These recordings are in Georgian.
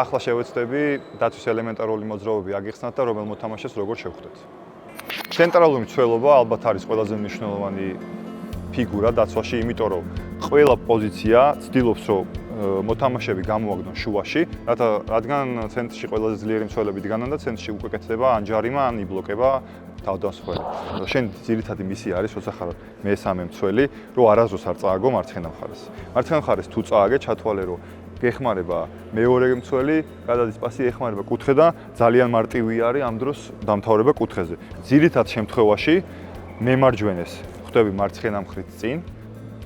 ახლა შევეცდები დაცვის ელემენტარული მოძრაობები აგიხსნათ და რომელ მოთამაშეს როგორ შევხვდეთ. ცენტრალური მცველობა ალბათ არის ყველაზე მნიშვნელოვანი ფიგურა დაცვაში, იმიტომ რომ ყველა პოზიცია ცდილობს რომ მოთამაშეები გამოვაგდონ შუაში, რადგან ცენტრში ყველაზე ძლიერი მცველები დგანან და ცენტრში უკეკეთდება ან ჯარიმა, ან იბლოკება თავდამსხმელი. შენ ძირითადი მისია არის, როცა ხარ მესამე მცველი, რომ არასდროს არ წააგო მარცხენა მხარეს. მარცხენა მხარეს თუ წააგე, ჩათვალე რომ გეხმარება მეორე მცველი, გადადის პასი, ეხმარება კუთხე და ძალიან მარტივი არის ამ დროს დამთავრება კუთხეზე. ძირითად შემთხვევაში მემარჯვენეს ხვდები მარცხენა მხრით წინ,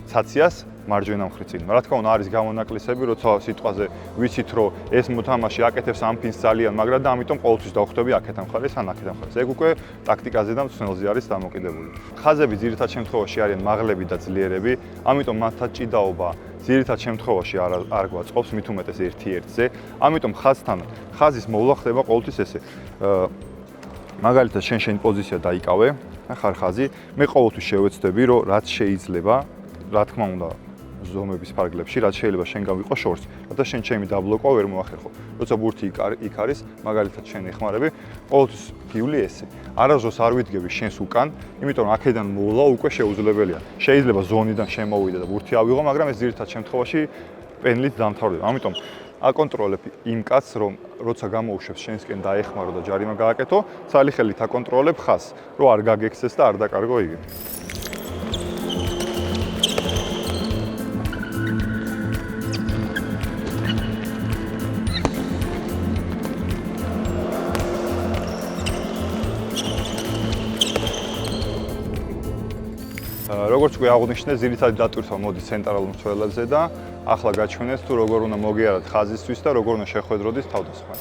ცაციას მარჯვენა მხრით წინ. რა თქმა უნდა არის გამონაკლისები, როცა სიტყვაზე ვიცით რომ ეს მოთამაშე აკეთებს ამ ფინს ძალიან მაგრად და ამიტომ ყოველთვის დავხვდები აქეთან მხარეს ან აქეთან მხარეს. ეგ უკვე ტაქტიკაზე და მცველზე არის დამოკიდებული. ხაზები ძირითად შემთხვევაში არიან მაღლები და ძლიერები, ამიტომ მათთან ჭიდაობა ძირითად შემთხვევაში არ გვაწყობს, მით უმეტეს 1-1-ზე. ამიტომ ხაზის მოვლა ხდება ყოველთვის ესე. მაგალითად შენი პოზიცია დაიკავე, ხარ ხაზი, მე ყოველთვის შევეცდები რომ რაც შეიძლება, რა თქმა უნდა ზომების ფარგლებში, რაც შეიძლება შენგან ვიყო შორს, რათა შენ ჩემი დაბლოკვა ვერ მოახერხო. როცა ბურთი იქ არის, მაგალითად შენ ეხმარები, ყოველთვის გივლი ესე. არასდროს არ ვიდგები შენს უკან, იმიტომ რომ აქედან მოვლა უკვე შეუძლებელია. შეიძლება ზონიდან შემოვიდე და ბურთი ავიღო, მაგრამ ეს ძირითად შემთხვევაში პენლით დამთავრდება. ამიტომ აკონტროლებ იმ კაცს, რომ როცა გამოუშვებს შენსკენ დაეხმარო და ჯარიმა გააკეთო, ცალი ხელით აკონტროლებ ხაზს, რომ არ გაგექცეს და არ დაკარგო იგი. როგორც კი აღნიშნე, ძირითადი დატვირთვა მოდის ცენტრალურ მცველებზე და ახლა გაჩვენეთ თუ როგორ უნდა მოგიარათ ხაზისთვის და როგორ უნდა შეხვედროდეს თავდასხმა.